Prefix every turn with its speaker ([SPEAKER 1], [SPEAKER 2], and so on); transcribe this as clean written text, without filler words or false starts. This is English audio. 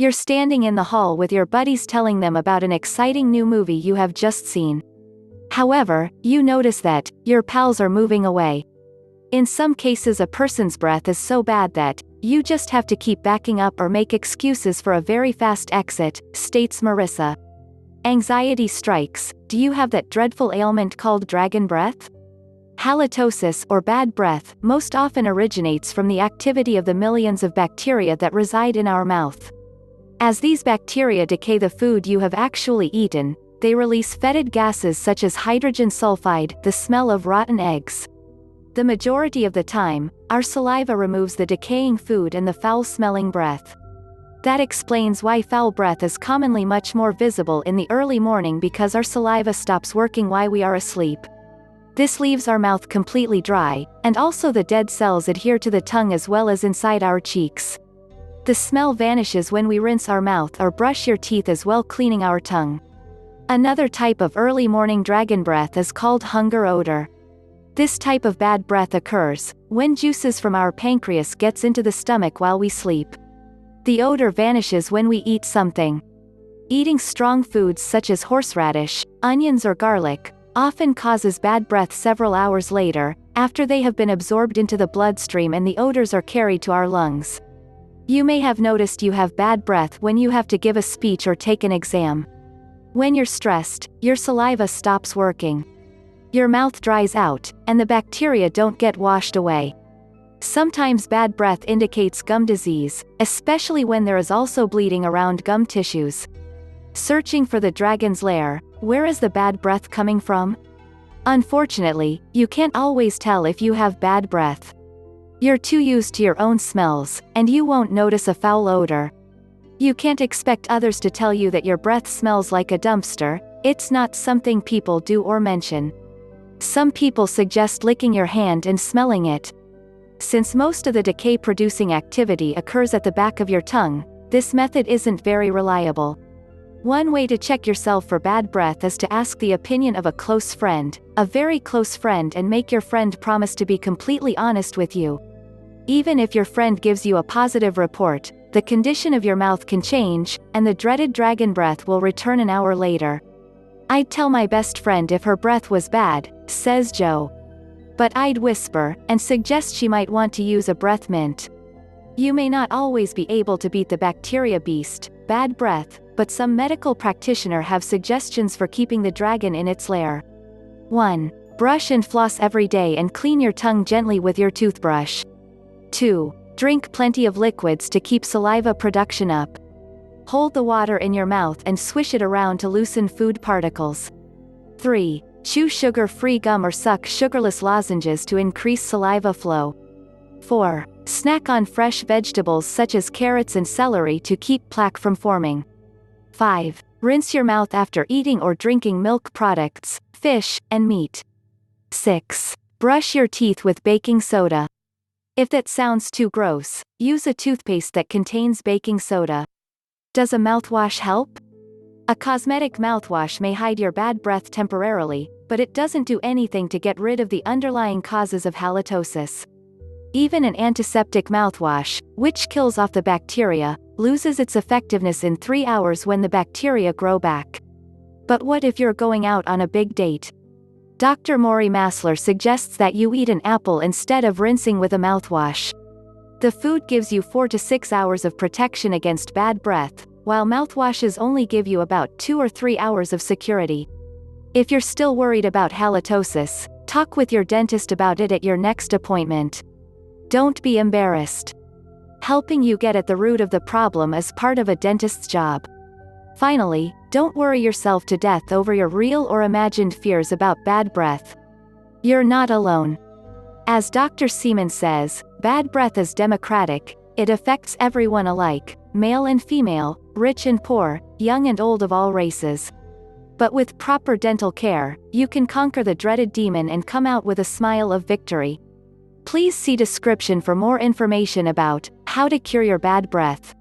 [SPEAKER 1] You're standing in the hall with your buddies telling them about an exciting new movie you have just seen. However, you notice that your pals are moving away. In some cases, a person's breath is so bad that you just have to keep backing up or make excuses for a very fast exit, states Marissa. Anxiety strikes. Do you have that dreadful ailment called dragon breath? Halitosis, or bad breath, most often originates from the activity of the millions of bacteria that reside in our mouth. As these bacteria decay the food you have actually eaten, they release fetid gases such as hydrogen sulfide, the smell of rotten eggs. The majority of the time, our saliva removes the decaying food and the foul-smelling breath. That explains why foul breath is commonly much more visible in the early morning, because our saliva stops working while we are asleep. This leaves our mouth completely dry, and also the dead cells adhere to the tongue as well as inside our cheeks. The smell vanishes when we rinse our mouth or brush your teeth as well, cleaning our tongue. Another type of early morning dragon breath is called hunger odor. This type of bad breath occurs when juices from our pancreas gets into the stomach while we sleep. The odor vanishes when we eat something. Eating strong foods such as horseradish, onions or garlic often causes bad breath several hours later, after they have been absorbed into the bloodstream and the odors are carried to our lungs. You may have noticed you have bad breath when you have to give a speech or take an exam. When you're stressed, your saliva stops working. Your mouth dries out, and the bacteria don't get washed away. Sometimes bad breath indicates gum disease, especially when there is also bleeding around gum tissues. Searching for the dragon's lair, where is the bad breath coming from? Unfortunately, you can't always tell if you have bad breath. You're too used to your own smells, and you won't notice a foul odor. You can't expect others to tell you that your breath smells like a dumpster. It's not something people do or mention. Some people suggest licking your hand and smelling it. Since most of the decay-producing activity occurs at the back of your tongue, this method isn't very reliable. One way to check yourself for bad breath is to ask the opinion of a close friend, a very close friend, and make your friend promise to be completely honest with you. Even if your friend gives you a positive report, the condition of your mouth can change, and the dreaded dragon breath will return an hour later. I'd tell my best friend if her breath was bad, says Joe. But I'd whisper, and suggest she might want to use a breath mint. You may not always be able to beat the bacteria beast, bad breath, but some medical practitioners have suggestions for keeping the dragon in its lair. 1. Brush and floss every day and clean your tongue gently with your toothbrush. 2. Drink plenty of liquids to keep saliva production up. Hold the water in your mouth and swish it around to loosen food particles. 3. Chew sugar-free gum or suck sugarless lozenges to increase saliva flow. 4. Snack on fresh vegetables such as carrots and celery to keep plaque from forming. 5. Rinse your mouth after eating or drinking milk products, fish, and meat. 6. Brush your teeth with baking soda. If that sounds too gross, use a toothpaste that contains baking soda. Does a mouthwash help? A cosmetic mouthwash may hide your bad breath temporarily, but it doesn't do anything to get rid of the underlying causes of halitosis. Even an antiseptic mouthwash, which kills off the bacteria, loses its effectiveness in 3 hours when the bacteria grow back. But what if you're going out on a big date? Dr. Maury Massler suggests that you eat an apple instead of rinsing with a mouthwash. The food gives you 4 to 6 hours of protection against bad breath, while mouthwashes only give you about 2 or 3 hours of security. If you're still worried about halitosis, talk with your dentist about it at your next appointment. Don't be embarrassed. Helping you get at the root of the problem is part of a dentist's job. Finally, don't worry yourself to death over your real or imagined fears about bad breath. You're not alone. As Dr. Siemon says, bad breath is democratic. It affects everyone alike, male and female, rich and poor, young and old, of all races. But with proper dental care, you can conquer the dreaded demon and come out with a smile of victory. Please see description for more information about how to cure your bad breath.